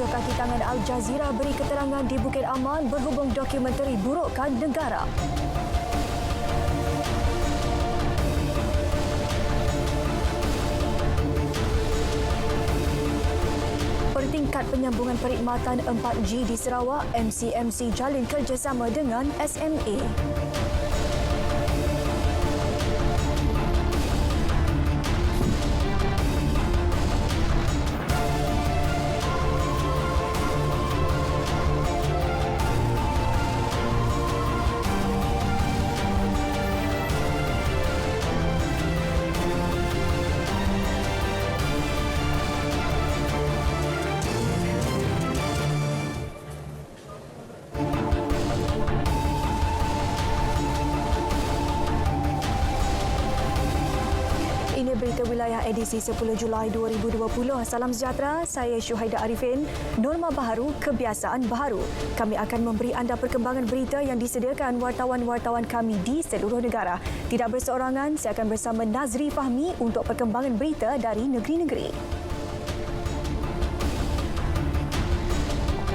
Tujuh kaki tangan Al Jazeera beri keterangan di Bukit Aman berhubung dokumentari burukan negara. Pertingkat penyambungan perkhidmatan 4G di Sarawak, MCMC jalin kerjasama dengan SMA. Ini berita wilayah edisi 10 Julai 2020. Salam sejahtera, saya Syuhaida Arifin. Norma baharu, kebiasaan baharu. Kami akan memberi anda perkembangan berita yang disediakan wartawan-wartawan kami di seluruh negara. Tidak berseorangan, saya akan bersama Nazri Fahmi untuk perkembangan berita dari negeri-negeri.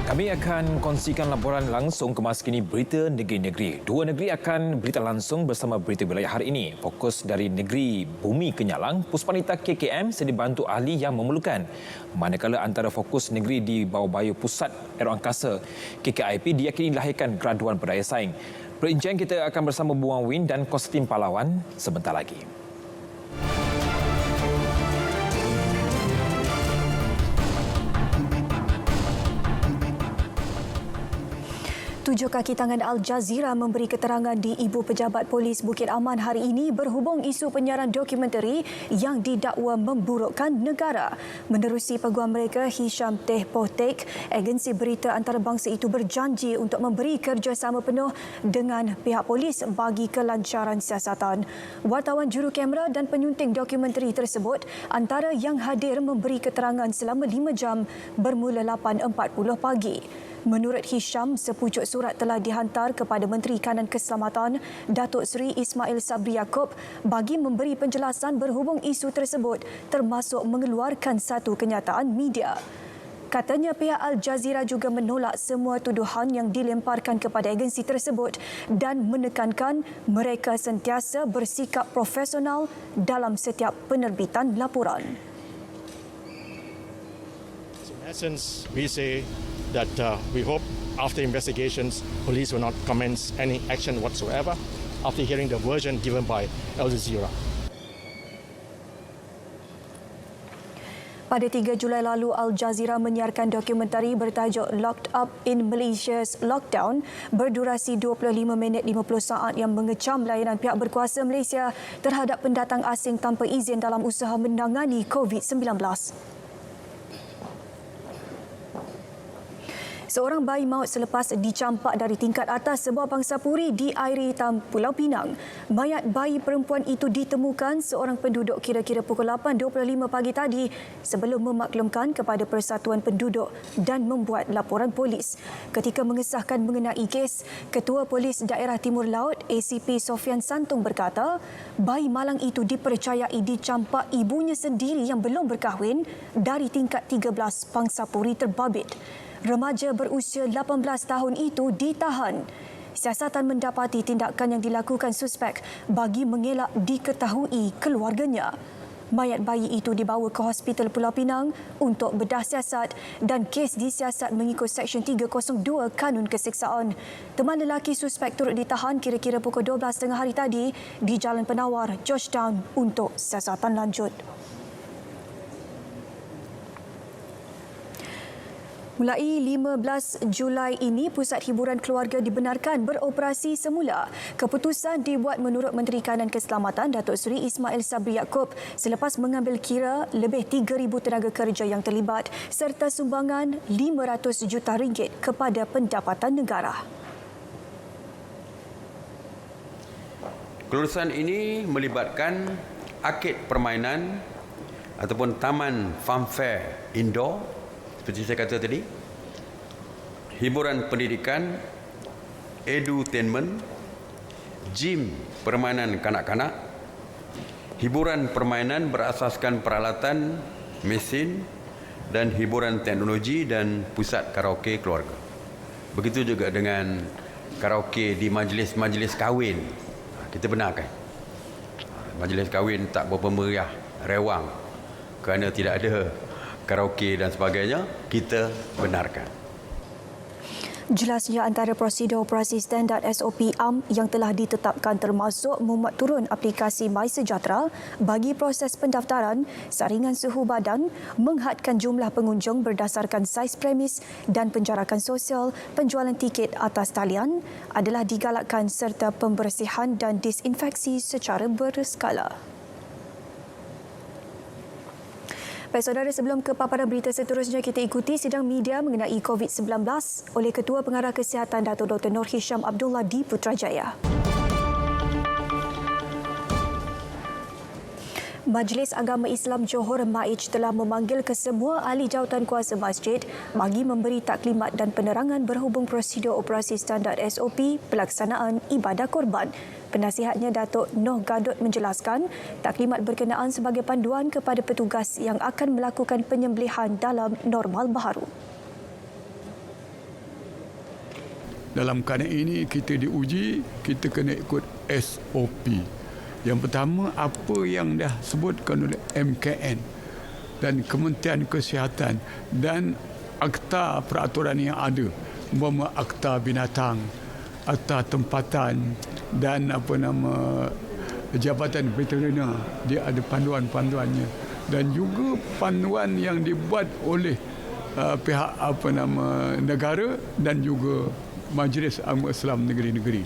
Kami akan kongsikan laporan langsung kemas kini berita negeri-negeri. Dua negeri akan berita langsung bersama berita wilayah hari ini. Fokus dari negeri Bumi Kenyalang, Puspanita KKM sedia bantu ahli yang memerlukan. Manakala antara fokus negeri di bawah bayu Pusat Aeroangkasa KKIP diyakini dilahirkan graduan berdaya saing. Perincian kita akan bersama Buang Win dan Konstantin Pahlawan sebentar lagi. Tujuh kaki tangan Al Jazeera memberi keterangan di Ibu Pejabat Polis Bukit Aman hari ini berhubung isu penyiaran dokumentari yang didakwa memburukkan negara. Menerusi peguam mereka, Hisham Teh Pohtek, agensi berita antarabangsa itu berjanji untuk memberi kerjasama penuh dengan pihak polis bagi kelancaran siasatan. Wartawan juru kamera dan penyunting dokumentari tersebut antara yang hadir memberi keterangan selama 5 jam bermula 8.40 pagi. Menurut Hisham, sepucuk surat telah dihantar kepada Menteri Kanan Keselamatan Datuk Seri Ismail Sabri Yaakob bagi memberi penjelasan berhubung isu tersebut termasuk mengeluarkan satu kenyataan media. Katanya pihak Al Jazeera juga menolak semua tuduhan yang dilemparkan kepada agensi tersebut dan menekankan mereka sentiasa bersikap profesional dalam setiap penerbitan laporan. In essence, we say that we hope after investigations, police will not commence any action whatsoever after hearing the version given by Al Jazeera. Pada 3 Julai lalu, Al Jazeera menyiarkan dokumentari bertajuk Locked Up in Malaysia's Lockdown berdurasi 25 minit 50 saat yang mengecam layanan pihak berkuasa Malaysia terhadap pendatang asing tanpa izin dalam usaha menangani COVID-19. Seorang bayi maut selepas dicampak dari tingkat atas sebuah pangsapuri di air hitam Pulau Pinang. Mayat bayi perempuan itu ditemukan seorang penduduk kira-kira pukul 8.25 pagi tadi sebelum memaklumkan kepada Persatuan Penduduk dan membuat laporan polis. Ketika mengesahkan mengenai kes, Ketua Polis Daerah Timur Laut ACP Sofian Santung berkata, bayi malang itu dipercayai dicampak ibunya sendiri yang belum berkahwin dari tingkat 13 pangsapuri terbabit. Remaja berusia 18 tahun itu ditahan. Siasatan mendapati tindakan yang dilakukan suspek bagi mengelak diketahui keluarganya. Mayat bayi itu dibawa ke Hospital Pulau Pinang untuk bedah siasat dan kes disiasat mengikut Seksyen 302 Kanun Keseksaan. Teman lelaki suspek turut ditahan kira-kira pukul 12.30 hari tadi di Jalan Penawar, Georgetown untuk siasatan lanjut. Mulai 15 Julai ini, Pusat Hiburan Keluarga dibenarkan beroperasi semula. Keputusan dibuat menurut Menteri Kanan Keselamatan Datuk Seri Ismail Sabri Yaakob selepas mengambil kira lebih 3,000 tenaga kerja yang terlibat serta sumbangan RM500 juta kepada pendapatan negara. Kelulusan ini melibatkan arkid permainan ataupun taman funfair indoor, seperti saya kata tadi, hiburan pendidikan, edutainment, gym permainan kanak-kanak, hiburan permainan berasaskan peralatan, mesin dan hiburan teknologi dan pusat karaoke keluarga. Begitu juga dengan karaoke di majlis-majlis kahwin. Kita benarkan. Majlis kahwin tak berapa meriah, rewang kerana tidak ada karaoke dan sebagainya, kita benarkan. Jelasnya antara prosedur operasi standard SOP AM yang telah ditetapkan termasuk memuat turun aplikasi MySejahtera bagi proses pendaftaran, saringan suhu badan, menghadkan jumlah pengunjung berdasarkan saiz premis dan penjarakan sosial, penjualan tiket atas talian adalah digalakkan serta pembersihan dan disinfeksi secara berskala. Baik saudara, sebelum ke paparan berita seterusnya, kita ikuti sidang media mengenai COVID-19 oleh Ketua Pengarah Kesihatan Datuk Dr. Nur Hisham Abdullah di Putrajaya. Majlis Agama Islam Johor MAIJ telah memanggil kesemua ahli jawatan kuasa masjid bagi memberi taklimat dan penerangan berhubung prosedur operasi standard SOP pelaksanaan ibadah korban. Penasihatnya Datuk Noh Gadot menjelaskan taklimat berkenaan sebagai panduan kepada petugas yang akan melakukan penyembelihan dalam normal baharu. Dalam keadaan ini kita diuji, kita kena ikut SOP. Yang pertama, apa yang dah sebutkan oleh MKN dan Kementerian Kesihatan dan akta peraturan yang ada, umpama akta binatang, akta tempatan dan Jabatan Veteriner, dia ada panduan-panduannya dan juga panduan yang dibuat oleh pihak negara dan juga Majlis Agama Islam negeri-negeri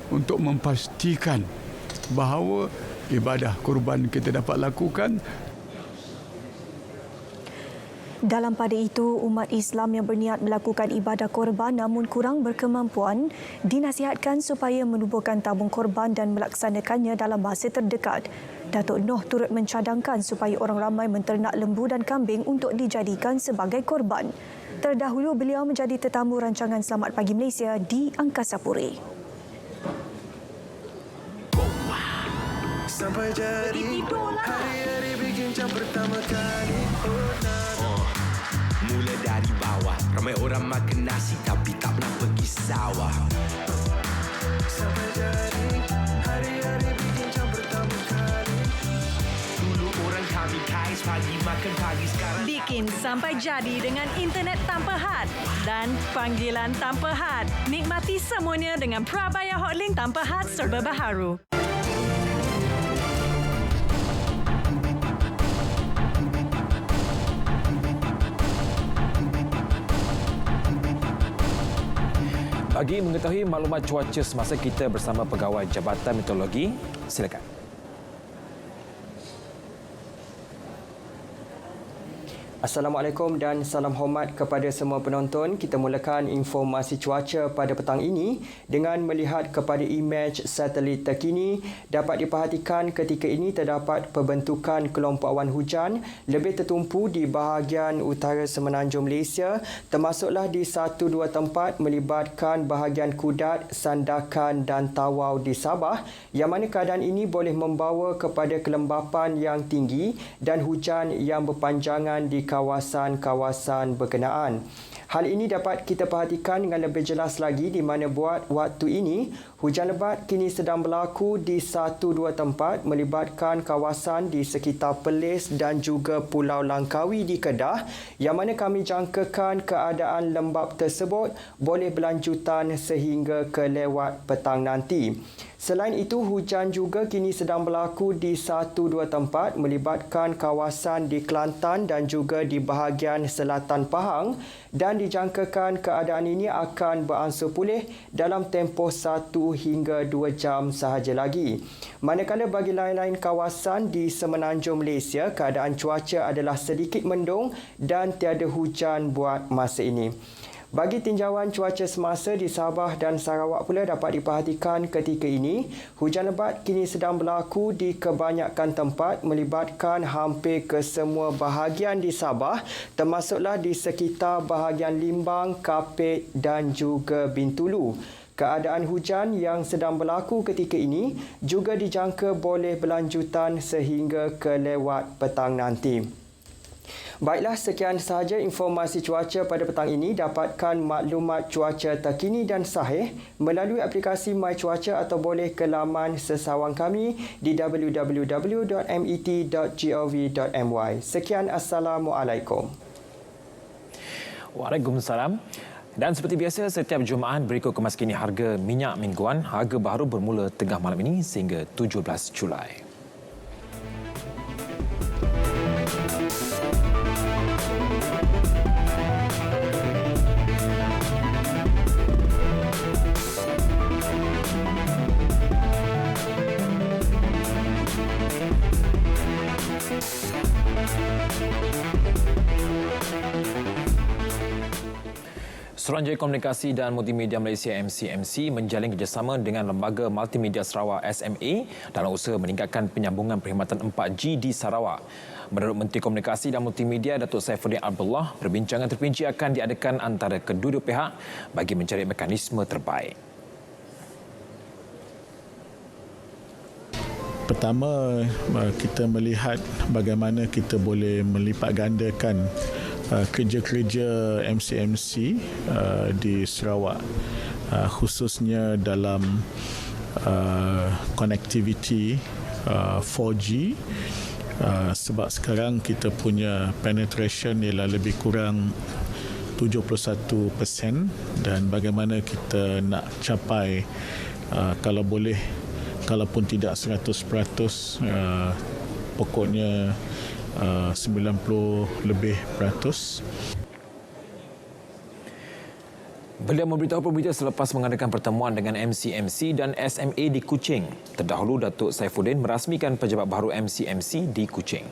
untuk memastikan bahawa ibadah kurban kita dapat lakukan. Dalam pada itu, umat Islam yang berniat melakukan ibadah korban namun kurang berkemampuan dinasihatkan supaya menubuhkan tabung korban dan melaksanakannya dalam masa terdekat. Datuk Noh turut mencadangkan supaya orang ramai menternak lembu dan kambing untuk dijadikan sebagai korban. Terdahulu beliau menjadi tetamu rancangan Selamat Pagi Malaysia di Angkasa Puri. Sampai jadi hari-hari bikin jam pertama kali. Mula dari bawah, ramai orang makan nasi tapi tak pernah pergi sawah. Sampai jadi hari-hari bikin jam pertama kali. Dulu orang kami kais pagi makan pagi, sekarang bikin sampai jadi dengan internet tanpa had dan panggilan tanpa had. Nikmati semuanya dengan Prabaya Hotlink tanpa had serba baharu. Bagi mengetahui maklumat cuaca semasa kita bersama Pegawai Jabatan Meteorologi, silakan. Assalamualaikum dan salam hormat kepada semua penonton. Kita mulakan informasi cuaca pada petang ini dengan melihat kepada imej satelit terkini. Dapat diperhatikan ketika ini terdapat pembentukan kelompok awan hujan lebih tertumpu di bahagian utara semenanjung Malaysia, termasuklah di 1-2 tempat melibatkan bahagian Kudat, Sandakan dan Tawau di Sabah, yang mana keadaan ini boleh membawa kepada kelembapan yang tinggi dan hujan yang berpanjangan di kawasan-kawasan berkenaan. Hal ini dapat kita perhatikan dengan lebih jelas lagi di mana buat waktu ini hujan lebat kini sedang berlaku di 1-2 tempat melibatkan kawasan di sekitar Perlis dan juga Pulau Langkawi di Kedah, yang mana kami jangkakan keadaan lembap tersebut boleh berlanjutan sehingga ke lewat petang nanti. Selain itu, hujan juga kini sedang berlaku di 1-2 tempat melibatkan kawasan di Kelantan dan juga di bahagian selatan Pahang, dan dijangkakan keadaan ini akan beransur pulih dalam tempoh 1 hingga 2 jam sahaja lagi. Manakala bagi lain-lain kawasan di semenanjung Malaysia, keadaan cuaca adalah sedikit mendung dan tiada hujan buat masa ini. Bagi tinjauan cuaca semasa di Sabah dan Sarawak pula dapat diperhatikan ketika ini, hujan lebat kini sedang berlaku di kebanyakan tempat melibatkan hampir ke semua bahagian di Sabah, termasuklah di sekitar bahagian Limbang, Kapit dan juga Bintulu. Keadaan hujan yang sedang berlaku ketika ini juga dijangka boleh berlanjutan sehingga ke lewat petang nanti. Baiklah, sekian sahaja informasi cuaca pada petang ini. Dapatkan maklumat cuaca terkini dan sahih melalui aplikasi My Cuaca atau boleh ke laman sesawang kami di www.met.gov.my. Sekian, Assalamualaikum. Waalaikumsalam. Dan seperti biasa, setiap Jumaat berikut kemaskini harga minyak mingguan. Harga baru bermula tengah malam ini sehingga 17 Julai. Suruhanjaya Komunikasi dan Multimedia Malaysia MCMC menjalin kerjasama dengan Lembaga Multimedia Sarawak SMA dalam usaha meningkatkan penyambungan perkhidmatan 4G di Sarawak. Menurut Menteri Komunikasi dan Multimedia Datuk Saifuddin Abdullah, perbincangan terperinci akan diadakan antara kedua-dua pihak bagi mencari mekanisme terbaik. Pertama, kita melihat bagaimana kita boleh melipat gandakan kerja-kerja MCMC di Sarawak, khususnya dalam konektiviti 4G, sebab sekarang kita punya penetration ialah lebih kurang 71% dan bagaimana kita nak capai kalau boleh, kalaupun tidak 100%, pokoknya 90 lebih peratus. Beliau memberitahu pemberita selepas mengadakan pertemuan dengan MCMC dan SMA di Kuching. Terdahulu, Datuk Saifuddin merasmikan pejabat baru MCMC di Kuching.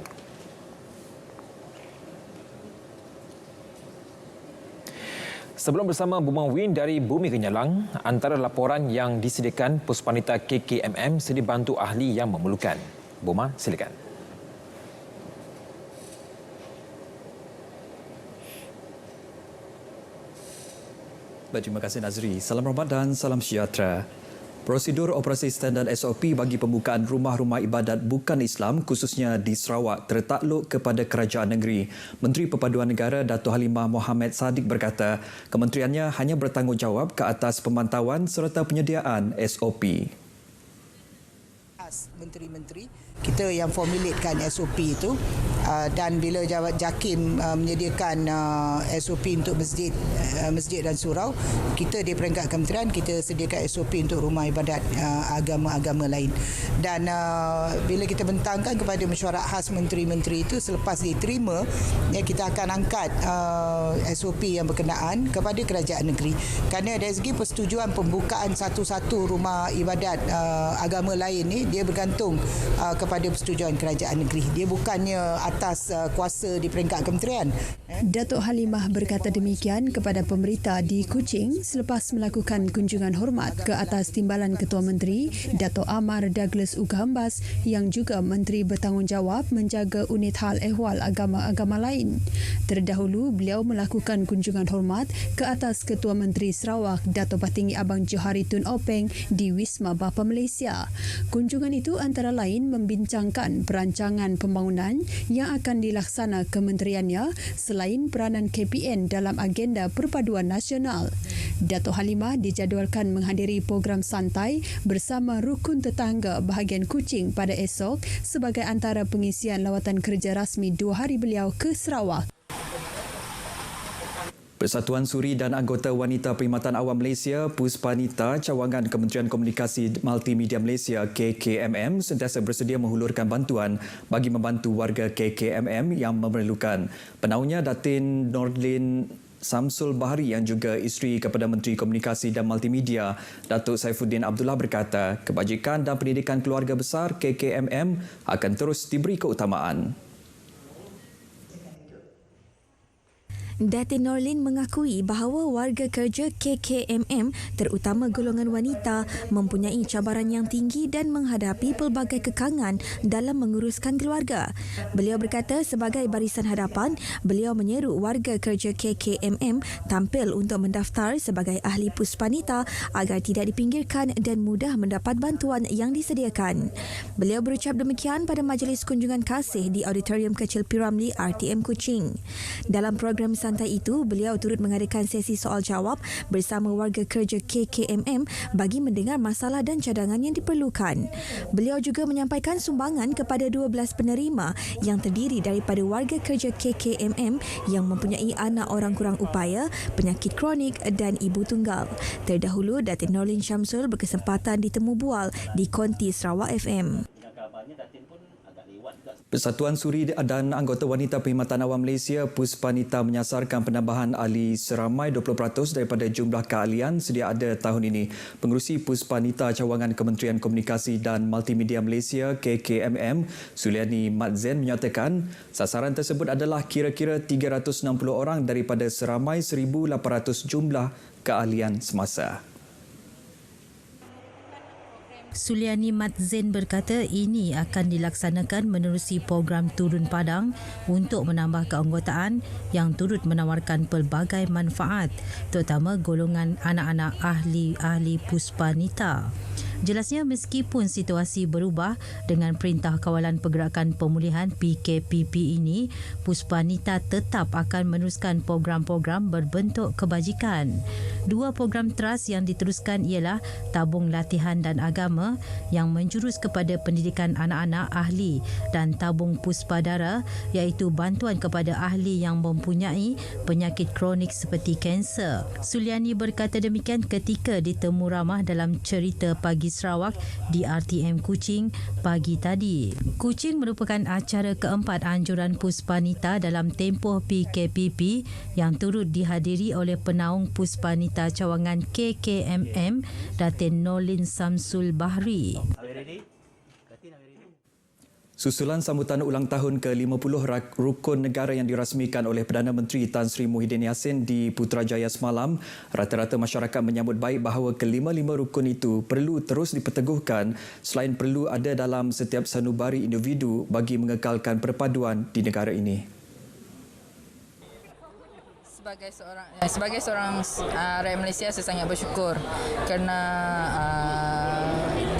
Sebelum bersama Bumang Win dari Bumi Kenyalang, antara laporan yang disediakan Puspanita KKMM sedia bantu ahli yang memerlukan. Buma, silakan. Baik, terima kasih Nazri. Salam hormat dan salam sejahtera. Prosedur operasi standard SOP bagi pembukaan rumah-rumah ibadat bukan Islam khususnya di Sarawak tertakluk kepada Kerajaan Negeri. Menteri Perpaduan Negara Dato' Halimah Mohamed Sadiq berkata, kementeriannya hanya bertanggungjawab ke atas pemantauan serta penyediaan SOP. Menteri-menteri kita yang formulatekan SOP itu dan bila JAKIM menyediakan SOP untuk masjid dan surau, kita di peringkat kementerian kita sediakan SOP untuk rumah ibadat agama-agama lain. Dan bila kita bentangkan kepada mesyuarat khas menteri-menteri itu, selepas diterima, kita akan angkat SOP yang berkenaan kepada kerajaan negeri. Kerana dari segi persetujuan pembukaan satu-satu rumah ibadat agama lain ni, dia bergantung kepada persetujuan kerajaan negeri. Dia bukannya atas kuasa di peringkat kementerian. Datuk Halimah berkata demikian kepada pemberita di Kuching selepas melakukan kunjungan hormat ke atas timbalan Ketua Menteri Datuk Amar Douglas Ugahambas yang juga Menteri bertanggungjawab menjaga unit hal ehwal agama-agama lain. Terdahulu, beliau melakukan kunjungan hormat ke atas Ketua Menteri Sarawak Datuk Patinggi Abang Johari Tun Openg di Wisma Bapa Malaysia. Kunjungan itu antara lain membincangkan perancangan pembangunan yang akan dilaksana kementeriannya selain peranan KPN dalam agenda perpaduan nasional. Datuk Halimah dijadualkan menghadiri program santai bersama rukun tetangga bahagian Kuching pada esok sebagai antara pengisian lawatan kerja rasmi 2 hari beliau ke Sarawak. Persatuan Suri dan Anggota Wanita Perkhidmatan Awam Malaysia Puspanita Cawangan Kementerian Komunikasi Multimedia Malaysia KKMM sentiasa bersedia menghulurkan bantuan bagi membantu warga KKMM yang memerlukan. Penaungnya Datin Nordlin Samsul Bahari yang juga isteri kepada Menteri Komunikasi dan Multimedia Datuk Saifuddin Abdullah berkata, kebajikan dan pendidikan keluarga besar KKMM akan terus diberi keutamaan. Datin Norlin mengakui bahawa warga kerja KKMM terutama golongan wanita mempunyai cabaran yang tinggi dan menghadapi pelbagai kekangan dalam menguruskan keluarga. Beliau berkata sebagai barisan hadapan, beliau menyeru warga kerja KKMM tampil untuk mendaftar sebagai ahli puspanita agar tidak dipinggirkan dan mudah mendapat bantuan yang disediakan. Beliau berucap demikian pada majlis kunjungan kasih di Auditorium Kecil P. Ramlee RTM Kuching. Dalam program santai itu, beliau turut mengadakan sesi soal jawab bersama warga kerja KKMM bagi mendengar masalah dan cadangan yang diperlukan. Beliau juga menyampaikan sumbangan kepada 12 penerima yang terdiri daripada warga kerja KKMM yang mempunyai anak orang kurang upaya, penyakit kronik dan ibu tunggal. Terdahulu, Datin Norlin Syamsul berkesempatan ditemu bual di Konti Sarawak FM. Persatuan Suri dan Anggota Wanita Perkhidmatan Awam Malaysia Puspanita menyasarkan penambahan ahli seramai 20% daripada jumlah keahlian sedia ada tahun ini. Pengerusi Puspanita Cawangan Kementerian Komunikasi dan Multimedia Malaysia KKMM, Suliani Mat Zain menyatakan sasaran tersebut adalah kira-kira 360 orang daripada seramai 1,800 jumlah keahlian semasa. Suliani Mat Zain berkata ini akan dilaksanakan menerusi program Turun Padang untuk menambah keanggotaan yang turut menawarkan pelbagai manfaat, terutama golongan anak-anak ahli puspanita. Jelasnya meskipun situasi berubah dengan Perintah Kawalan Pergerakan Pemulihan PKPP ini, Puspanita tetap akan meneruskan program-program berbentuk kebajikan. Dua program trust yang diteruskan ialah Tabung Latihan dan Agama yang menjurus kepada pendidikan anak-anak ahli dan Tabung Puspadara iaitu bantuan kepada ahli yang mempunyai penyakit kronik seperti kanser. Suliani berkata demikian ketika ditemu ramah dalam cerita Pagi Sarawak di RTM Kuching pagi tadi. Kuching merupakan acara keempat anjuran Puspanita dalam tempoh PKPP yang turut dihadiri oleh penaung Puspanita Cawangan KKMM Datin Norlin Samsul Bahri. Susulan sambutan ulang tahun ke-50 Rukun Negara yang dirasmikan oleh Perdana Menteri Tan Sri Muhyiddin Yassin di Putrajaya semalam, rata-rata masyarakat menyambut baik bahawa ke-55 rukun itu perlu terus diperteguhkan selain perlu ada dalam setiap sanubari individu bagi mengekalkan perpaduan di negara ini. Sebagai seorang rakyat Malaysia, saya sangat bersyukur kerana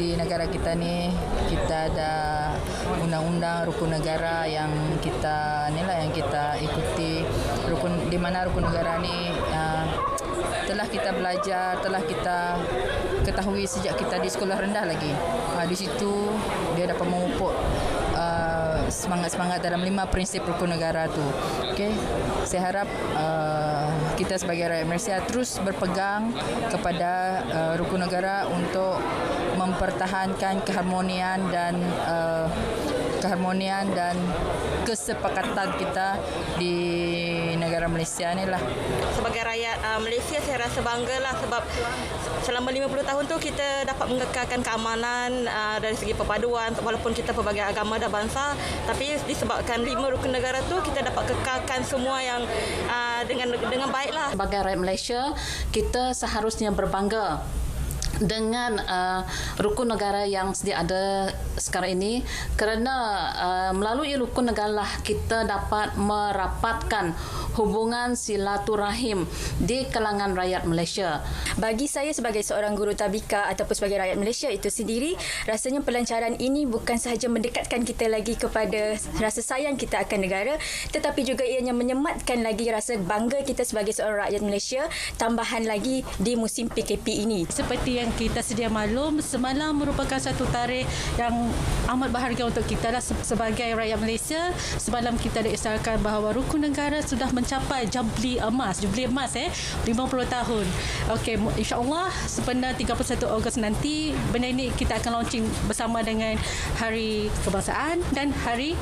di negara kita ni kita ada undang-undang rukun negara yang kita ikuti, di mana rukun negara ni telah kita belajar, telah kita ketahui sejak kita di sekolah rendah lagi. Di situ dia dapat memupuk semangat-semangat dalam 5 prinsip rukun negara tu. Okey, saya harap kita sebagai rakyat Malaysia terus berpegang kepada rukun negara untuk mempertahankan keharmonian dan kesepakatan kita di negara Malaysia ni lah. Sebagai rakyat Malaysia, saya rasa banggalah sebab selama 50 tahun tu kita dapat mengekalkan keamanan dari segi perpaduan, walaupun kita pelbagai agama dan bangsa, tapi disebabkan 5 rukun negara tu kita dapat kekalkan semua yang dengan baiklah. Sebagai rakyat Malaysia, kita seharusnya berbangga dengan rukun negara yang sedia ada sekarang ini kerana melalui rukun negara lah kita dapat merapatkan hubungan silaturahim di kalangan rakyat Malaysia. Bagi saya sebagai seorang guru tabika ataupun sebagai rakyat Malaysia itu sendiri, rasanya pelancaran ini bukan sahaja mendekatkan kita lagi kepada rasa sayang kita akan negara, tetapi juga ianya menyematkan lagi rasa bangga kita sebagai seorang rakyat Malaysia, tambahan lagi di musim PKP ini. Seperti yang kita sedia maklum, semalam merupakan satu tarikh yang amat berharga untuk kita lah sebagai rakyat Malaysia. Semalam kita diisyaratkan bahawa rukun negara sudah mencapai jubli emas 50 tahun. Okey, insya-Allah sempena 31 Ogos nanti benda ini kita akan launching bersama dengan Hari Kebangsaan dan Hari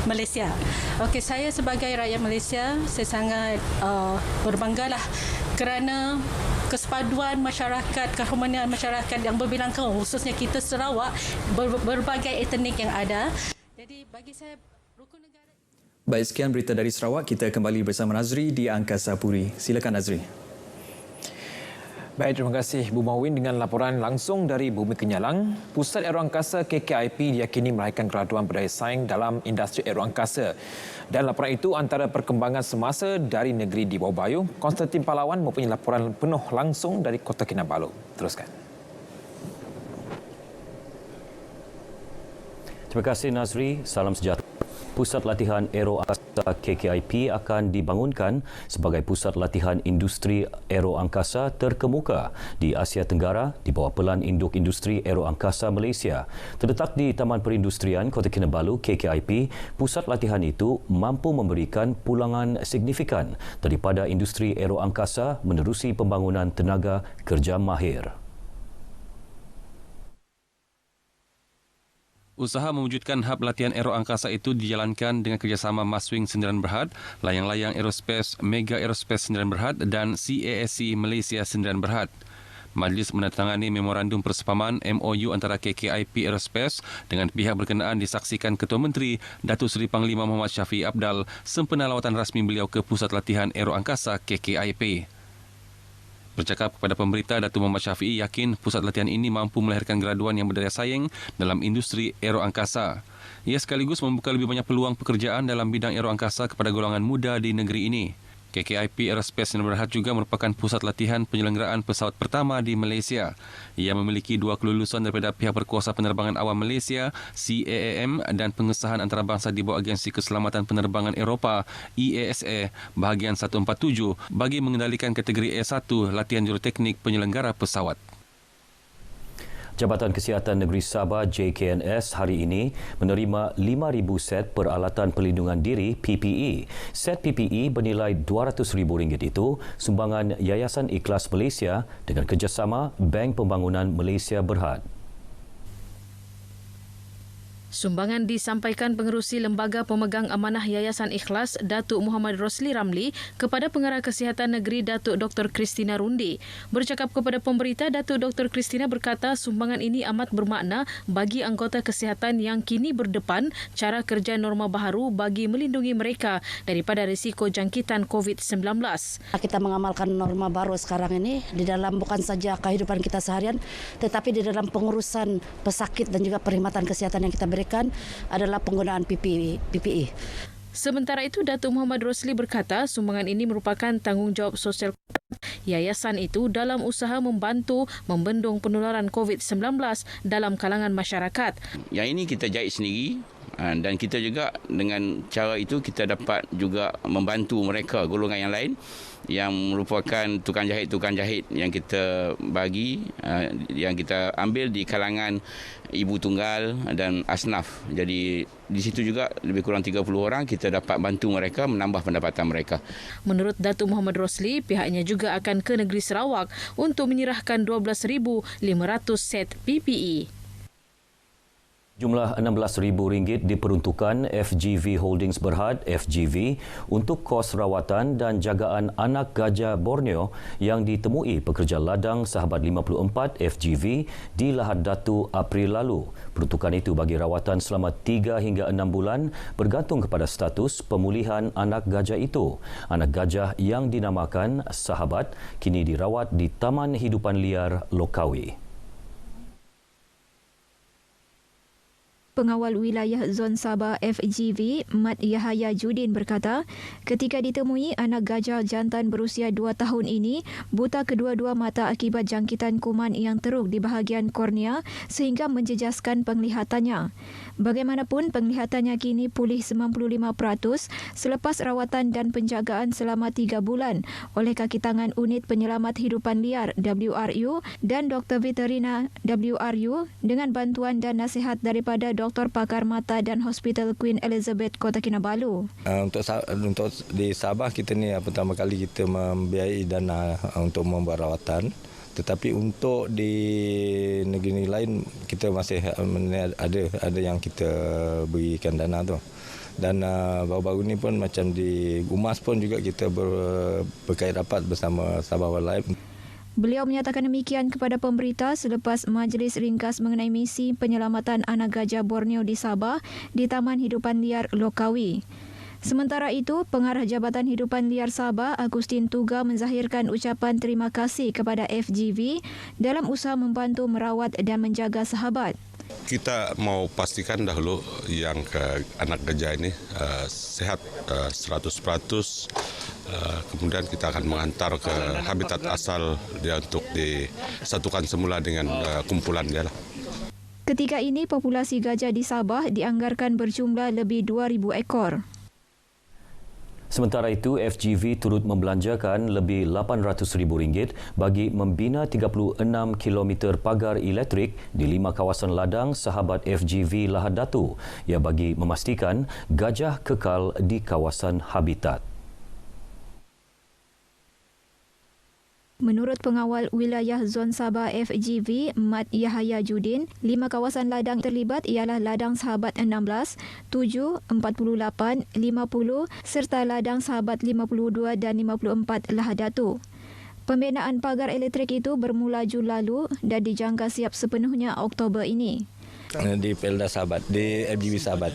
Malaysia. Okey, saya sebagai rakyat Malaysia, saya sangat berbanggalah kerana kesepaduan masyarakat, keharmonian masyarakat yang berbilang kaum, khususnya kita Sarawak, berbagai etnik yang ada. Jadi bagi saya rukun negara. Baik, sekian berita dari Sarawak. Kita kembali bersama Nazri di Angkasa Puri. Silakan Nazri. Baik, terima kasih Bu Mawin dengan laporan langsung dari Bumi Kenyalang. Pusat Aeroangkasa KKIP diyakini meraihkan kelajuan berdaya saing dalam industri aeroangkasa. Dan laporan itu antara perkembangan semasa dari negeri di bawah bayu. Konstantin Pahlawan mempunyai laporan penuh langsung dari Kota Kinabalu. Teruskan. Terima kasih Nazri. Salam sejahtera. Pusat Latihan Aeroangkasa KKIP akan dibangunkan sebagai pusat latihan industri aeroangkasa terkemuka di Asia Tenggara di bawah Pelan Induk Industri Aeroangkasa Malaysia. Terletak di Taman Perindustrian Kota Kinabalu, KKIP, pusat latihan itu mampu memberikan pulangan signifikan daripada industri aeroangkasa menerusi pembangunan tenaga kerja mahir. Usaha mewujudkan hub latihan aeroangkasa itu dijalankan dengan kerjasama Maswing Sendirian Berhad, Layang-Layang Aerospace, Mega Aerospace Sendirian Berhad dan CASC Malaysia Sendirian Berhad. Majlis menandatangani memorandum persepahaman MOU antara KKIP Aerospace dengan pihak berkenaan disaksikan Ketua Menteri Datuk Seri Panglima Muhammad Syafiee Apdal sempena lawatan rasmi beliau ke Pusat Latihan Aeroangkasa KKIP. Bercakap kepada pemberita, Datuk Muhammad Syafiee yakin pusat latihan ini mampu melahirkan graduan yang berdaya saing dalam industri aeroangkasa. Ia sekaligus membuka lebih banyak peluang pekerjaan dalam bidang aeroangkasa kepada golongan muda di negeri ini. KKIP Aerospace Sdn Bhd juga merupakan pusat latihan penyelenggaraan pesawat pertama di Malaysia. Ia memiliki 2 kelulusan daripada pihak berkuasa penerbangan awam Malaysia, CAAM, dan pengesahan antarabangsa di bawah Agensi Keselamatan Penerbangan Eropah, EASA, bahagian 147 bagi mengendalikan kategori A1 latihan juruteknik penyelenggara pesawat. Jabatan Kesihatan Negeri Sabah JKNS hari ini menerima 5,000 set peralatan pelindungan diri PPE. Set PPE bernilai RM200,000 itu sumbangan Yayasan Ikhlas Malaysia dengan kerjasama Bank Pembangunan Malaysia Berhad. Sumbangan disampaikan pengerusi Lembaga Pemegang Amanah Yayasan Ikhlas Datuk Muhammad Rosli Ramli kepada Pengarah Kesihatan Negeri Datuk Dr. Christina Rundi. Bercakap kepada pemberita, Datuk Dr. Christina berkata sumbangan ini amat bermakna bagi anggota kesihatan yang kini berdepan cara kerja norma baharu bagi melindungi mereka daripada risiko jangkitan COVID-19. Kita mengamalkan norma baru sekarang ini di dalam bukan saja kehidupan kita seharian tetapi di dalam pengurusan pesakit dan juga perkhidmatan kesihatan yang kita berikan adalah penggunaan PPE. Sementara itu, Datuk Muhammad Rosli berkata sumbangan ini merupakan tanggungjawab sosial yayasan itu dalam usaha membantu membendung penularan COVID-19 dalam kalangan masyarakat. Yang ini kita jahit sendiri dan kita juga dengan cara itu kita dapat juga membantu mereka golongan yang lain yang merupakan tukang jahit yang kita bagi, yang kita ambil di kalangan ibu tunggal dan asnaf. Jadi di situ juga lebih kurang 30 orang kita dapat bantu mereka menambah pendapatan mereka. Menurut Datuk Muhammad Rosli, pihaknya juga akan ke negeri Sarawak untuk menyerahkan 12,500 set PPE. Jumlah RM16,000 diperuntukkan FGV Holdings Berhad (FGV) untuk kos rawatan dan jagaan anak gajah Borneo yang ditemui pekerja ladang Sahabat 54 FGV di Lahad Datu April lalu. Peruntukan itu bagi rawatan selama 3 hingga 6 bulan bergantung kepada status pemulihan anak gajah itu. Anak gajah yang dinamakan Sahabat kini dirawat di Taman Hidupan Liar Lokawi. Pengawal Wilayah Zon Sabah FGV, Mat Yahaya Judin berkata, ketika ditemui anak gajah jantan berusia 2 tahun ini buta kedua-dua mata akibat jangkitan kuman yang teruk di bahagian kornea sehingga menjejaskan penglihatannya. Bagaimanapun, penglihatannya kini pulih 95% selepas rawatan dan penjagaan selama 3 bulan oleh kaki tangan Unit Penyelamat Hidupan Liar WRU dan Doktor Veterina WRU dengan bantuan dan nasihat daripada Doktor Pakar Mata dan Hospital Queen Elizabeth Kota Kinabalu. Untuk di Sabah kita ni pertama kali kita membiayai dana untuk membuat rawatan. Tetapi untuk di negeri lain kita masih ada yang kita berikan dana tu. Dan baru-baru ni pun macam di Gumas pun juga kita berkait rapat bersama Sabah Wildlife. Beliau menyatakan demikian kepada pemberita selepas majlis ringkas mengenai misi penyelamatan anak gajah Borneo di Sabah di Taman Hidupan Liar Lokawi. Sementara itu, Pengarah Jabatan Hidupan Liar Sabah, Agustin Tuga menzahirkan ucapan terima kasih kepada FGV dalam usaha membantu merawat dan menjaga sahabat. Kita mau pastikan dahulu yang anak gajah ini sehat 100%. Kemudian kita akan mengantar ke habitat asal dia untuk disatukan semula dengan kumpulan dia lah. Ketika ini, populasi gajah di Sabah dianggarkan berjumlah lebih 2,000 ekor. Sementara itu, FGV turut membelanjakan lebih RM800,000 bagi membina 36 km pagar elektrik di 5 kawasan ladang sahabat FGV Lahad Datu yang bagi memastikan gajah kekal di kawasan habitat. Menurut Pengawal Wilayah Zon Sabah FGV, Mat Yahaya Judin, 5 kawasan ladang terlibat ialah Ladang Sahabat 16, 7, 48, 50 serta Ladang Sahabat 52 dan 54 Lahad Datu. Pembinaan pagar elektrik itu bermula Jun lalu dan dijangka siap sepenuhnya Oktober ini. Di Pelda Sahabat, di FGV Sahabat,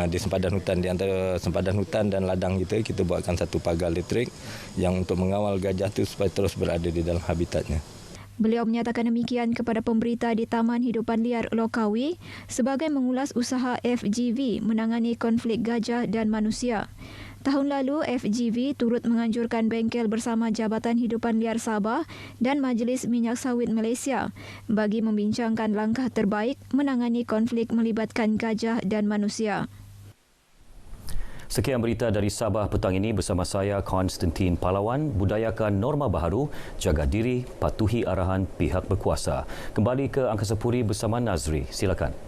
di sempadan hutan, di antara sempadan hutan dan ladang kita buatkan satu pagar elektrik yang untuk mengawal gajah itu supaya terus berada di dalam habitatnya. Beliau menyatakan demikian kepada pemberita di Taman Hidupan Liar Lokawi sebagai mengulas usaha FGV menangani konflik gajah dan manusia. Tahun lalu, FGV turut menganjurkan bengkel bersama Jabatan Hidupan Liar Sabah dan Majlis Minyak Sawit Malaysia bagi membincangkan langkah terbaik menangani konflik melibatkan gajah dan manusia. Sekian berita dari Sabah petang ini bersama saya, Konstantin Palawan. Budayakan norma baharu, jaga diri, patuhi arahan pihak berkuasa. Kembali ke Angkasa Puri bersama Nazri. Silakan.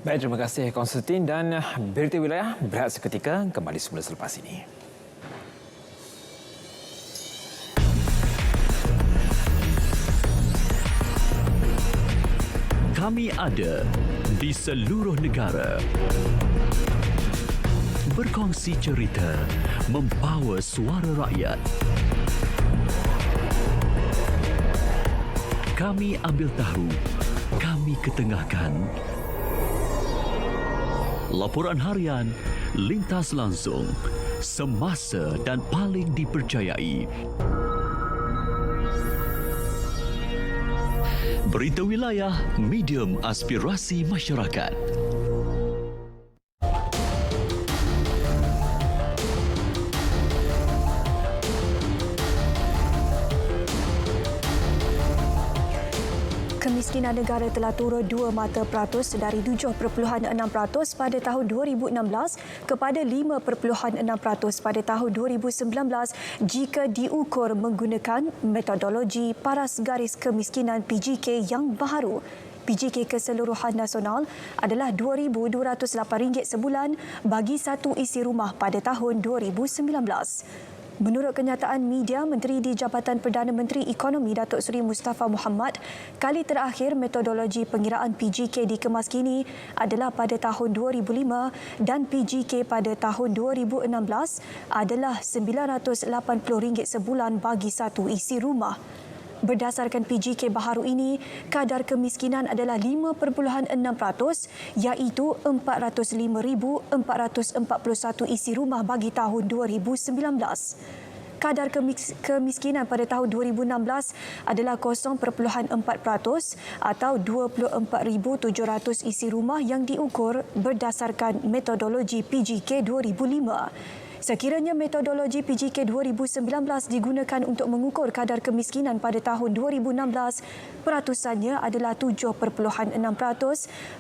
Baik, terima kasih Konstantin, dan berita wilayah berehat seketika kembali semula selepas ini. Kami ada di seluruh negara. Berkongsi cerita, membawa suara rakyat. Kami ambil tahu, kami ketengahkan. Laporan harian, lintas langsung, semasa dan paling dipercayai. Berita wilayah, medium aspirasi masyarakat. Kemiskinan negara telah turun 2 mata peratus dari 7.6% pada tahun 2016 kepada 5.6% pada tahun 2019 jika diukur menggunakan metodologi Paras Garis Kemiskinan PGK yang baharu. PGK keseluruhan nasional adalah RM2,208 sebulan bagi satu isi rumah pada tahun 2019. Menurut kenyataan media, Menteri di Jabatan Perdana Menteri Ekonomi Datuk Seri Mustafa Mohamad, kali terakhir metodologi pengiraan PGK dikemas kini adalah pada tahun 2005 dan PGK pada tahun 2016 adalah RM980 sebulan bagi satu isi rumah. Berdasarkan PGK baharu ini, kadar kemiskinan adalah 5.6% iaitu 405,441 isi rumah bagi tahun 2019. Kadar kemiskinan pada tahun 2016 adalah 0.4% atau 24,700 isi rumah yang diukur berdasarkan metodologi PGK 2005. Sekiranya metodologi PGK 2019 digunakan untuk mengukur kadar kemiskinan pada tahun 2016, peratusannya adalah 7.6%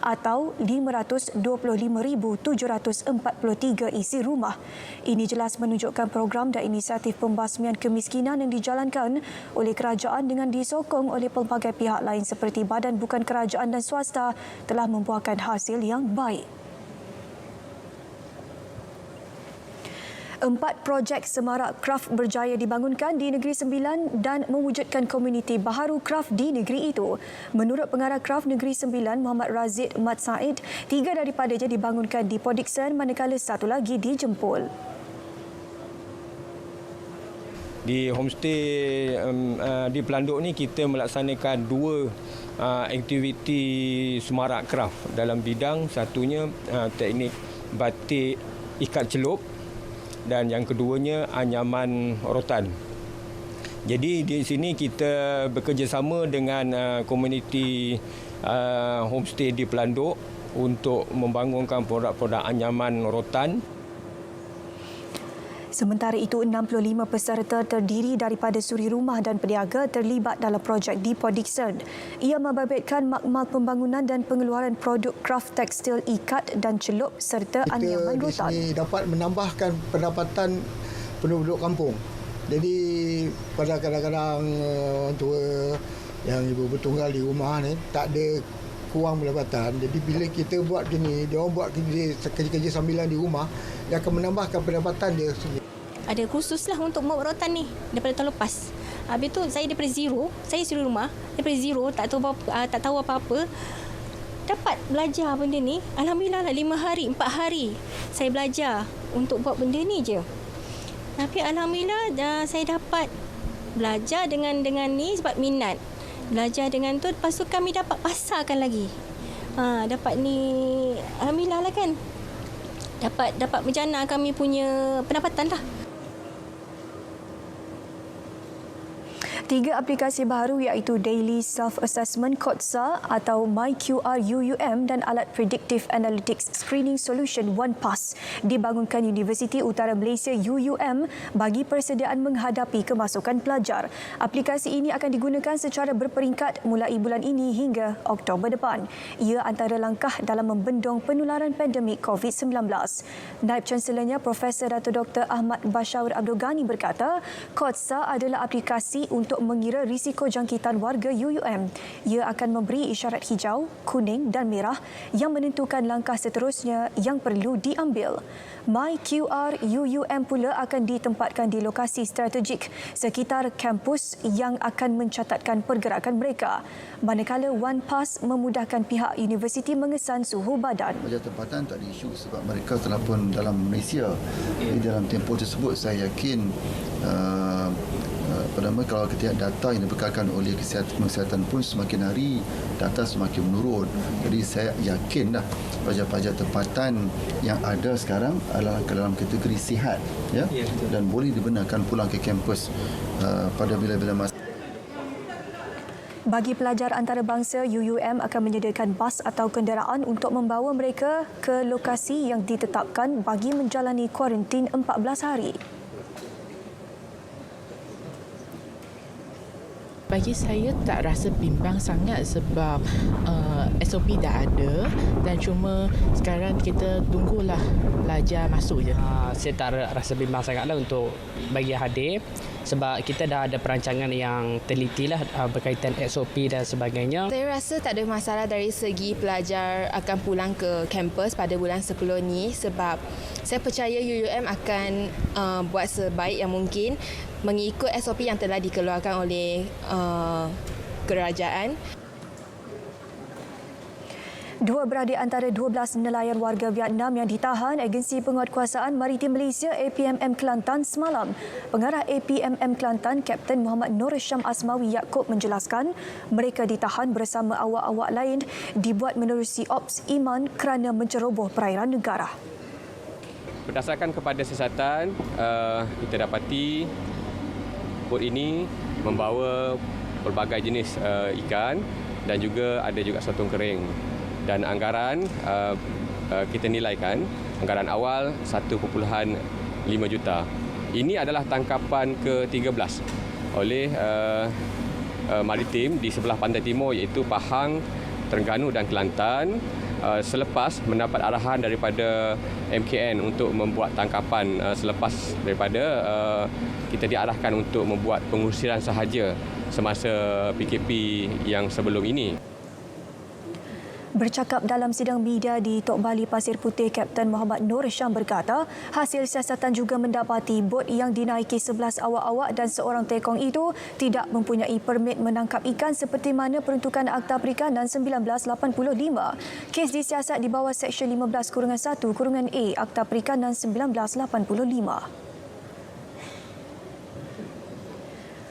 atau 525,743 isi rumah. Ini jelas menunjukkan program dan inisiatif pembasmian kemiskinan yang dijalankan oleh kerajaan dengan disokong oleh pelbagai pihak lain seperti badan bukan kerajaan dan swasta telah membuahkan hasil yang baik. 4 projek semarak kraft berjaya dibangunkan di Negeri Sembilan dan mewujudkan komuniti baharu kraft di negeri itu. Menurut Pengarah Kraft Negeri Sembilan, Muhammad Razid Mat Said, 3 daripadanya dibangunkan di Port Dickson manakala 1 lagi di Jempol. Di homestay di Pelanduk ni kita melaksanakan 2 aktiviti semarak kraft dalam bidang, satunya teknik batik ikat celup dan yang keduanya anyaman rotan. Jadi di sini kita bekerjasama dengan komuniti homestay di Pelanduk untuk membangunkan produk-produk anyaman rotan. Sementara itu, 65 peserta terdiri daripada suri rumah dan peniaga terlibat dalam projek Depot Dixon. Ia membabitkan makmal pembangunan dan pengeluaran produk kraft tekstil ikat dan celup serta anyaman rotan. Kita di sini dapat menambahkan pendapatan penduduk kampung. Jadi pada kadang-kadang orang tua yang ibu bertunggal di rumah ni tak ada kurang pendapatan. Jadi bila kita buat gini, dia orang buat kerja-kerja sambilan di rumah, dia akan menambahkan pendapatan dia sendiri. Ada kursus lah untuk membuat rotan ni daripada tahun lepas. Habis tu saya daripada zero, saya suri rumah daripada zero, tak tahu apa-apa. Dapat belajar benda ni. Alhamdulillah lah 5 hari, 4 hari saya belajar untuk buat benda ni je. Tapi alhamdulillah saya dapat belajar dengan ni sebab minat. Belajar dengan tu, lepas tu kami dapat pasarkan lagi. Dapat ni, alhamdulillah lah kan. Dapat menjana kami punya pendapatan lah. 3 aplikasi baru iaitu Daily Self-Assessment KOTSA atau MyQR UUM dan alat Predictive Analytics Screening Solution OnePass dibangunkan Universiti Utara Malaysia UUM bagi persediaan menghadapi kemasukan pelajar. Aplikasi ini akan digunakan secara berperingkat mulai bulan ini hingga Oktober depan. Ia antara langkah dalam membendung penularan pandemik COVID-19. Naib Chancelornya Profesor Dato' Dr. Ahmad Bashaur Abdul Ghani berkata, KOTSA adalah aplikasi untuk mengira risiko jangkitan warga UUM. Ia akan memberi isyarat hijau, kuning dan merah yang menentukan langkah seterusnya yang perlu diambil. MyQR UUM pula akan ditempatkan di lokasi strategik sekitar kampus yang akan mencatatkan pergerakan mereka. Manakala OnePass memudahkan pihak universiti mengesan suhu badan. Pelajar tempatan tak ada isu sebab mereka telah pun dalam Malaysia. Di dalam tempoh tersebut saya yakin pertama, kalau ketiak data yang dibekalkan oleh kesihatan pun semakin hari data semakin menurun. Jadi saya yakin dah pelajar-pelajar tempatan yang ada sekarang adalah ke dalam kategori sihat, ya, dan boleh dibenarkan pulang ke kampus pada bila-bila masa. Bagi pelajar antarabangsa, UUM akan menyediakan bas atau kenderaan untuk membawa mereka ke lokasi yang ditetapkan bagi menjalani kuarantin 14 hari. Bagi saya tak rasa bimbang sangat sebab SOP dah ada dan cuma sekarang kita tunggulah pelajar masuk je. Saya tak rasa bimbang sangatlah untuk bagi hadir sebab kita dah ada perancangan yang teliti lah berkaitan SOP dan sebagainya. Saya rasa tak ada masalah dari segi pelajar akan pulang ke kampus pada bulan 10 ni sebab saya percaya UUM akan buat sebaik yang mungkin mengikut SOP yang telah dikeluarkan oleh kerajaan. 2 beradik antara 12 nelayan warga Vietnam yang ditahan Agensi Penguatkuasaan Maritim Malaysia APMM Kelantan semalam. Pengarah APMM Kelantan, Kapten Muhammad Nur Syam Asmawi Yaakob menjelaskan mereka ditahan bersama awak-awak lain dibuat menerusi Ops Iman kerana menceroboh perairan negara. Berdasarkan kepada siasatan, kita dapati bot ini membawa pelbagai jenis ikan dan juga ada juga sotong kering. Dan anggaran kita nilaikan, anggaran awal 1.5 juta. Ini adalah tangkapan ke-13 oleh maritim di sebelah pantai timur iaitu Pahang, Terengganu dan Kelantan selepas mendapat arahan daripada MKN untuk membuat tangkapan selepas daripada kita diarahkan untuk membuat pengusiran sahaja semasa PKP yang sebelum ini. Bercakap dalam sidang media di Tok Bali Pasir Putih, Kapten Muhammad Nur Syam berkata, hasil siasatan juga mendapati bot yang dinaiki 11 awak-awak dan seorang tekong itu tidak mempunyai permit menangkap ikan seperti mana peruntukan Akta Perikanan 1985. Kes disiasat di bawah Seksyen 15-1-A Akta Perikanan 1985.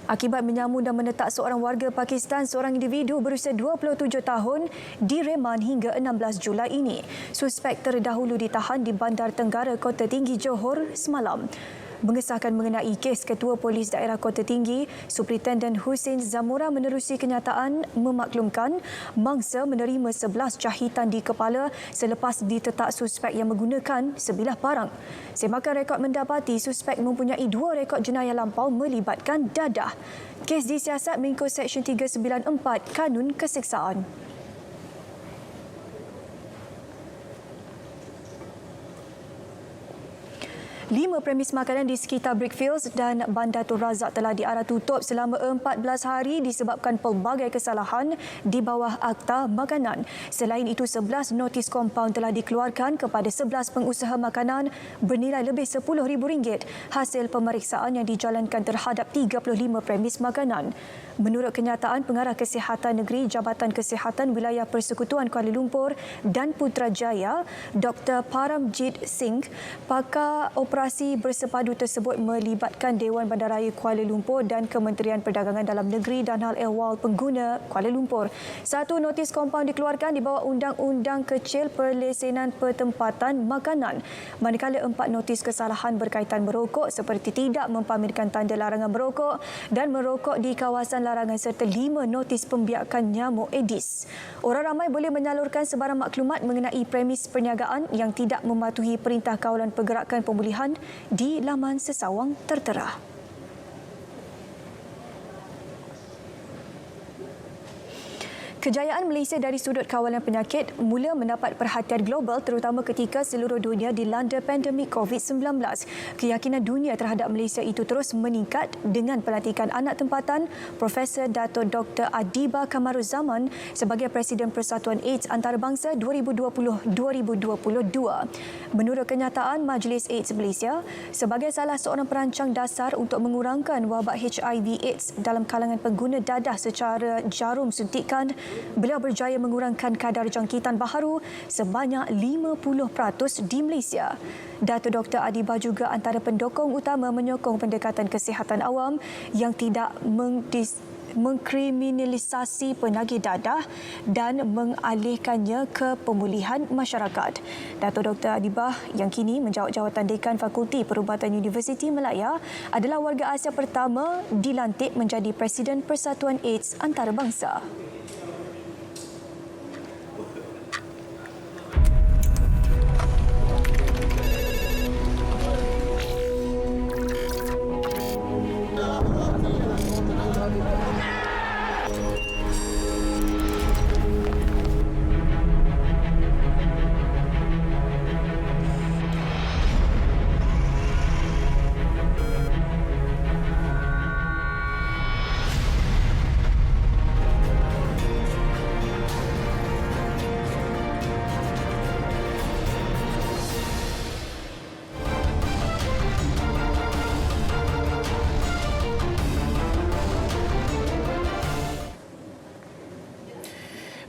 Akibat menyamun dan menetak seorang warga Pakistan, seorang individu berusia 27 tahun direman hingga 16 Julai ini. Suspek terdahulu ditahan di Bandar Tenggara Kota Tinggi Johor semalam. Mengesahkan mengenai kes, Ketua Polis Daerah Kota Tinggi, Superintenden Hussein Zamora menerusi kenyataan memaklumkan mangsa menerima 11 jahitan di kepala selepas ditetak suspek yang menggunakan sebilah parang. Semakan rekod mendapati suspek mempunyai 2 rekod jenayah lampau melibatkan dadah. Kes disiasat mengikut Seksyen 394 Kanun Keseksaan. 5 premis makanan di sekitar Brickfields dan Bandar Tun Razak telah diarah tutup selama 14 hari disebabkan pelbagai kesalahan di bawah Akta Makanan. Selain itu, 11 notis kompaun telah dikeluarkan kepada 11 pengusaha makanan bernilai lebih RM10,000 hasil pemeriksaan yang dijalankan terhadap 35 premis makanan. Menurut kenyataan Pengarah Kesihatan Negeri Jabatan Kesihatan Wilayah Persekutuan Kuala Lumpur dan Putrajaya, Dr. Paramjit Singh, pakar operasi bersepadu tersebut melibatkan Dewan Bandaraya Kuala Lumpur dan Kementerian Perdagangan Dalam Negeri dan Hal Ehwal Pengguna Kuala Lumpur. 1 notis kompaun dikeluarkan di bawah Undang-Undang Kecil Perlesenan Pertempatan Makanan, manakala 4 notis kesalahan berkaitan merokok seperti tidak mempamerkan tanda larangan merokok dan merokok di kawasan larangan serta 5 notis pembiakan nyamuk Aedes. Orang ramai boleh menyalurkan sebarang maklumat mengenai premis perniagaan yang tidak mematuhi Perintah Kawalan Pergerakan Pemulihan di laman sesawang tertera. Kejayaan Malaysia dari sudut kawalan penyakit mula mendapat perhatian global terutama ketika seluruh dunia dilanda pandemik COVID-19. Keyakinan dunia terhadap Malaysia itu terus meningkat dengan pelantikan anak tempatan Profesor Dato' Dr. Adiba Kamaruzaman sebagai Presiden Persatuan AIDS Antarabangsa 2020-2022. Menurut kenyataan Majlis AIDS Malaysia, sebagai salah seorang perancang dasar untuk mengurangkan wabak HIV AIDS dalam kalangan pengguna dadah secara jarum suntikan, beliau berjaya mengurangkan kadar jangkitan baharu sebanyak 50% di Malaysia. Dato' Dr. Adiba juga antara pendokong utama menyokong pendekatan kesihatan awam yang tidak mengkriminalisasi penagih dadah dan mengalihkannya ke pemulihan masyarakat. Dato' Dr. Adiba yang kini menjawat jawatan Dekan Fakulti Perubatan Universiti Malaya adalah warga Asia pertama dilantik menjadi Presiden Persatuan AIDS Antarabangsa.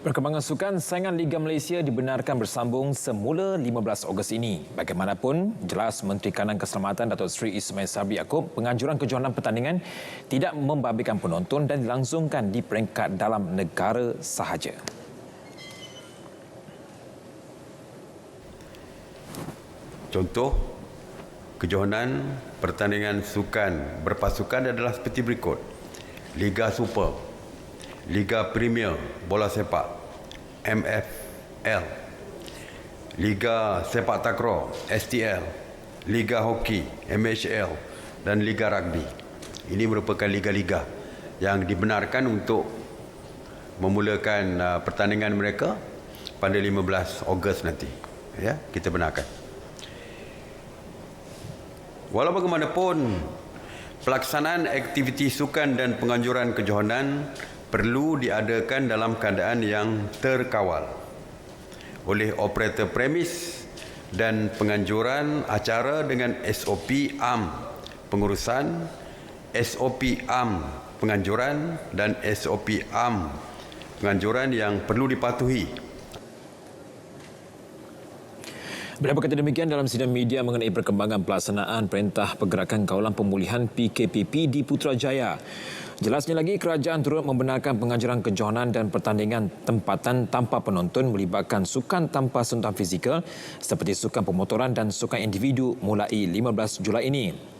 Perkembangan sukan, saingan Liga Malaysia dibenarkan bersambung semula 15 Ogos ini. Bagaimanapun, jelas Menteri Kanan Keselamatan Datuk Seri Ismail Sabri Yaakob penganjuran kejohanan pertandingan tidak membabitkan penonton dan dilangsungkan di peringkat dalam negara sahaja. Contoh, kejohanan pertandingan sukan berpasukan adalah seperti berikut. Liga Super, Liga Premier Bola Sepak, MFL, Liga Sepak Takraw, STL, Liga Hoki, MHL dan Liga Rugby. Ini merupakan liga-liga yang dibenarkan untuk memulakan pertandingan mereka pada 15 Ogos nanti. Ya, kita benarkan. Walau bagaimanapun, pelaksanaan aktiviti sukan dan penganjuran kejohanan perlu diadakan dalam keadaan yang terkawal oleh operator premis dan penganjuran acara dengan SOP am pengurusan, SOP am penganjuran dan SOP am penganjuran yang perlu dipatuhi. Beliau berkata demikian dalam sidang media mengenai perkembangan pelaksanaan Perintah Pergerakan Kawalan Pemulihan PKPP di Putrajaya. Jelasnya lagi, kerajaan turut membenarkan pengajaran kejohanan dan pertandingan tempatan tanpa penonton melibatkan sukan tanpa sentuhan fizikal seperti sukan pemotoran dan sukan individu mulai 15 Julai ini.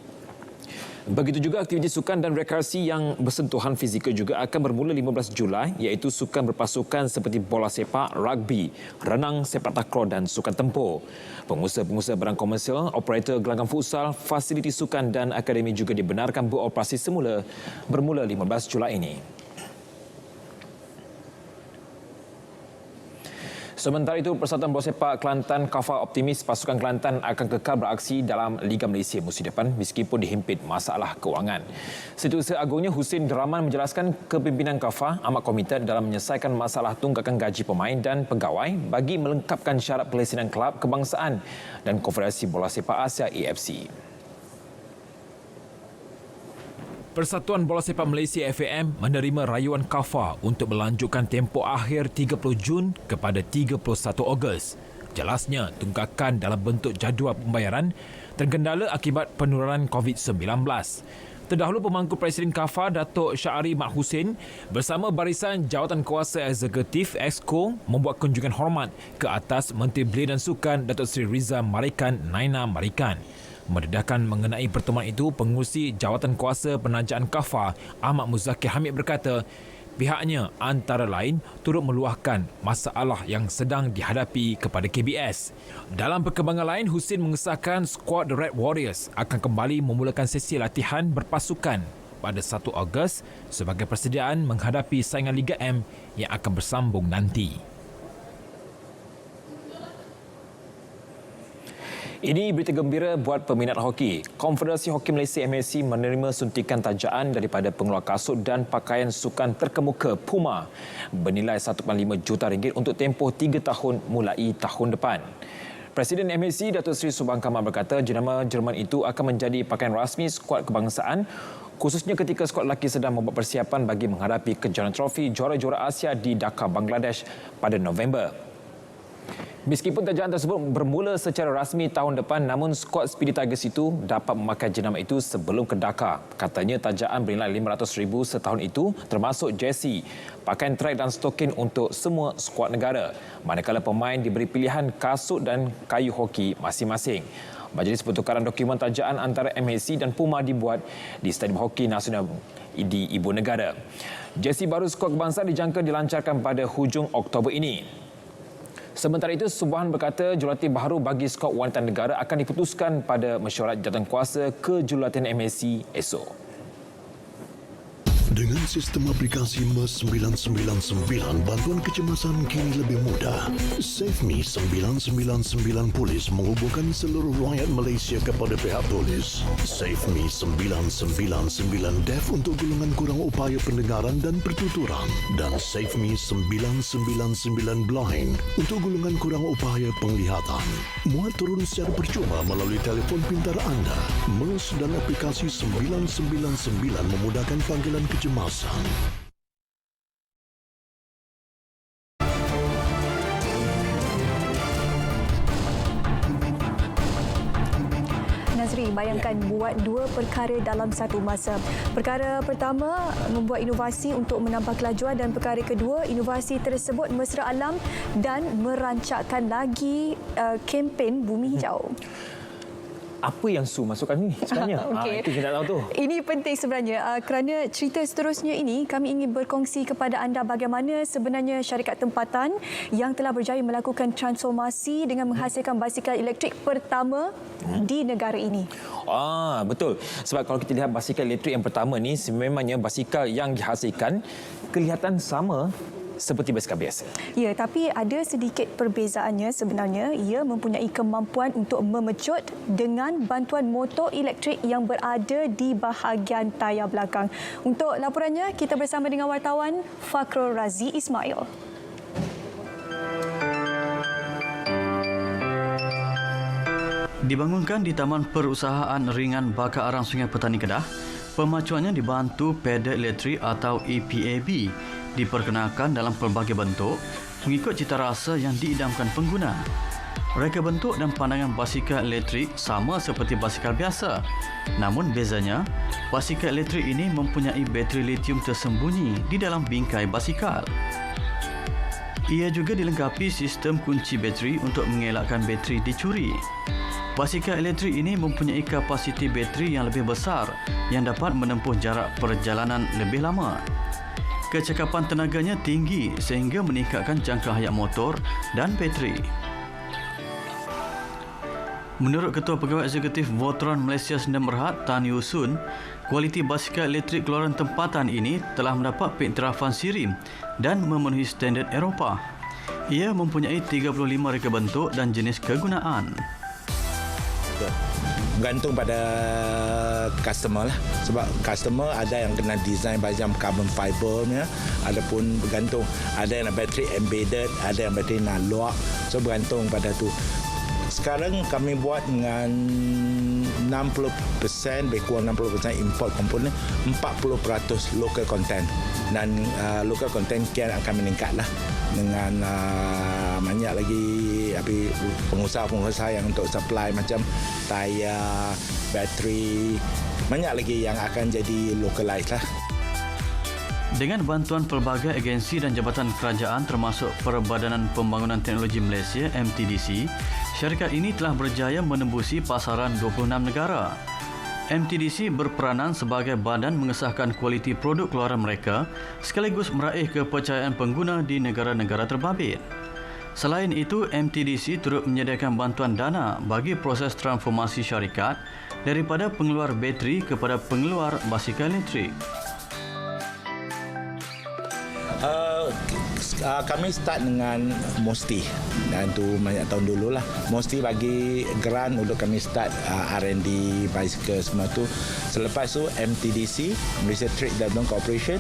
Begitu juga aktiviti sukan dan rekreasi yang bersentuhan fizikal juga akan bermula 15 Julai iaitu sukan berpasukan seperti bola sepak, rugby, renang, sepak takraw dan sukan tempur. Pengusaha-pengusaha barang komersial, operator gelanggang futsal, fasiliti sukan dan akademi juga dibenarkan beroperasi semula bermula 15 Julai ini. Sementara itu, Persatuan Bola Sepak Kelantan KAFA optimis pasukan Kelantan akan kekal beraksi dalam Liga Malaysia musim depan meskipun dihimpit masalah kewangan. Setiausaha Agungnya Husin Deraman menjelaskan kepimpinan KAFA amat komited dalam menyelesaikan masalah tunggakan gaji pemain dan pegawai bagi melengkapkan syarat pelesinan kelab kebangsaan dan Konfederasi Bola Sepak Asia AFC. Persatuan Bola Sepak Malaysia FAM menerima rayuan KAFA untuk melanjutkan tempoh akhir 30 Jun kepada 31 Ogos. Jelasnya, tunggakan dalam bentuk jadual pembayaran terkendala akibat penularan COVID-19. Terdahulu pemangku Presiden KAFA Datuk Syahri Mat Hussein bersama barisan jawatan kuasa eksekutif Exco membuat kunjungan hormat ke atas Menteri Belia dan Sukan Datuk Seri Riza Marikan Naina Marikan. Mendedahkan mengenai pertemuan itu, pengurusi jawatan kuasa penajaan KAFA Ahmad Muzakir Hamid berkata pihaknya antara lain turut meluahkan masalah yang sedang dihadapi kepada KBS. Dalam perkembangan lain, Husin mengesahkan skuad The Red Warriors akan kembali memulakan sesi latihan berpasukan pada 1 Ogos sebagai persediaan menghadapi saingan Liga M yang akan bersambung nanti. Ini berita gembira buat peminat hoki. Konfederasi Hoki Malaysia MHC menerima suntikan tajaan daripada pengeluar kasut dan pakaian sukan terkemuka Puma bernilai 1.5 juta ringgit untuk tempoh 3 tahun mulai tahun depan. Presiden MHC Datuk Seri Subhan Kamal berkata jenama Jerman itu akan menjadi pakaian rasmi skuad kebangsaan khususnya ketika skuad lelaki sedang membuat persiapan bagi menghadapi kejohanan trofi juara-juara Asia di Dhaka, Bangladesh pada November. Meskipun tajaan tersebut bermula secara rasmi tahun depan, namun skuad Speedy Tigers itu dapat memakai jenama itu sebelum ke Dhaka. Katanya tajaan bernilai RM500,000 setahun itu termasuk jersey, pakaian track dan stokin untuk semua skuad negara. Manakala pemain diberi pilihan kasut dan kayu hoki masing-masing. Majlis pertukaran dokumen tajaan antara MHC dan Puma dibuat di Stadium Hoki Nasional di Ibu Negara. Jersey baru skuad kebangsaan dijangka dilancarkan pada hujung Oktober ini. Sementara itu, Subhan berkata jurulatihan baru bagi skuad wanita negara akan diputuskan pada mesyuarat jawatankuasa kejurulatihan MHC esok. Dengan sistem aplikasi MES 999, bantuan kecemasan kini lebih mudah. SafeMe 999 Polis menghubungkan seluruh rakyat Malaysia kepada pihak polis. SafeMe 999 Deaf untuk golongan kurang upaya pendengaran dan pertuturan. Dan SafeMe 999 Blind untuk golongan kurang upaya penglihatan. Muat turun secara percuma melalui telefon pintar anda. MES dan aplikasi 999 memudahkan panggilan kecemasan. Nazri, bayangkan buat dua perkara dalam satu masa. Perkara pertama, membuat inovasi untuk menambah kelajuan dan perkara kedua, inovasi tersebut mesra alam dan merancangkan lagi kempen Bumi Hijau. Apa yang Su masukkan ni sebenarnya? Okay. Itu kita tahu tu. Ini penting sebenarnya kerana cerita seterusnya ini kami ingin berkongsi kepada anda bagaimana sebenarnya syarikat tempatan yang telah berjaya melakukan transformasi dengan menghasilkan basikal elektrik pertama di negara ini. Betul. Sebab kalau kita lihat basikal elektrik yang pertama ni sememangnya basikal yang dihasilkan kelihatan sama seperti basikal biasa. Ya, tapi ada sedikit perbezaannya sebenarnya. Ia mempunyai kemampuan untuk memecut dengan bantuan motor elektrik yang berada di bahagian tayar belakang. Untuk laporannya, kita bersama dengan wartawan Fakhrul Razi Ismail. Dibangunkan di Taman Perusahaan Ringan Bakar Arang Sungai Petani Kedah, pemacuannya dibantu pedal elektrik atau EPAB diperkenalkan dalam pelbagai bentuk mengikut cita rasa yang diidamkan pengguna. Reka bentuk dan pandangan basikal elektrik sama seperti basikal biasa. Namun bezanya, basikal elektrik ini mempunyai bateri litium tersembunyi di dalam bingkai basikal. Ia juga dilengkapi sistem kunci bateri untuk mengelakkan bateri dicuri. Basikal elektrik ini mempunyai kapasiti bateri yang lebih besar yang dapat menempuh jarak perjalanan lebih lama. Kecekapan tenaganya tinggi sehingga meningkatkan jangka hayat motor dan bateri. Menurut Ketua Pegawai Eksekutif Voteran Malaysia Sdn Bhd Tan Yusun, kualiti basikal elektrik keluaran tempatan ini telah mendapat pengiktirafan SIRIM dan memenuhi standard Eropah. Ia mempunyai 35 reka bentuk dan jenis kegunaan. Bergantung pada customer lah. Sebab customer ada yang kena design macam carbon fiber punya, ada pun bergantung. Ada yang bateri embedded, ada yang bateri nak lock. So bergantung pada tu. Sekarang kami buat dengan 60%, lebih kurang 60% import komponen, 40% local content. Dan local content kian akan meningkat lah dengan banyak lagi pengusaha-pengusaha yang untuk supply macam tayar, bateri, banyak lagi yang akan jadi localized lah. Dengan bantuan pelbagai agensi dan jabatan kerajaan termasuk Perbadanan Pembangunan Teknologi Malaysia MTDC, syarikat ini telah berjaya menembusi pasaran 26 negara. MTDC berperanan sebagai badan mengesahkan kualiti produk keluaran mereka sekaligus meraih kepercayaan pengguna di negara-negara terbabit. Selain itu, MTDC turut menyediakan bantuan dana bagi proses transformasi syarikat daripada pengeluar bateri kepada pengeluar basikal elektrik. Kami start dengan Mosti dan tu banyak tahun dulu lah. Mosti bagi grant untuk kami start R&D bicycle semua tu. Selepas tu MTDC, Malaysia Trade Development Corporation,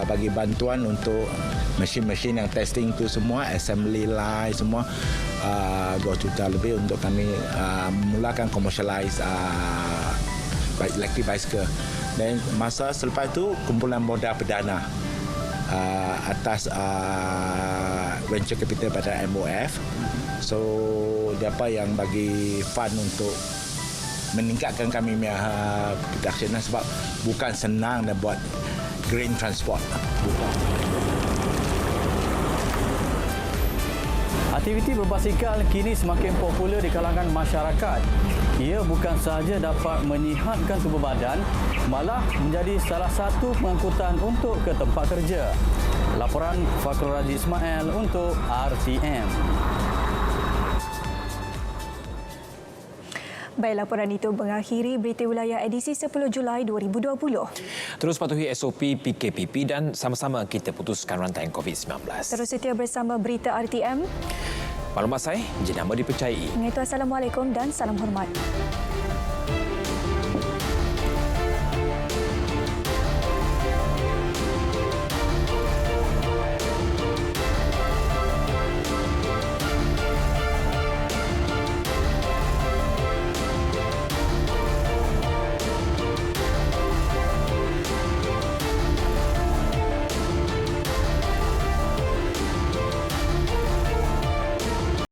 bagi bantuan untuk mesin-mesin yang testing tu semua, assembly line semua, 2 juta lebih untuk kami mulakan commercialize electric bicycle. Dan masa selepas tu kumpulan modal perdana atas venture capital pada MOF. So siapa yang bagi fund untuk meningkatkan kami punya production sebab bukan senang nak buat green transport. Aktiviti berbasikal kini semakin popular di kalangan masyarakat. Ia bukan sahaja dapat menyihatkan tubuh badan, malah menjadi salah satu pengangkutan untuk ke tempat kerja. Laporan Fakhrul Razi Ismail untuk RTM. Baik, laporan itu mengakhiri Berita Wilayah edisi 10 Julai 2020. Terus patuhi SOP PKPP dan sama-sama kita putuskan rantaian COVID-19. Terus setia bersama Berita RTM. Maklumat saya, jenama dipercayai. Mengitu Assalamualaikum dan salam hormat.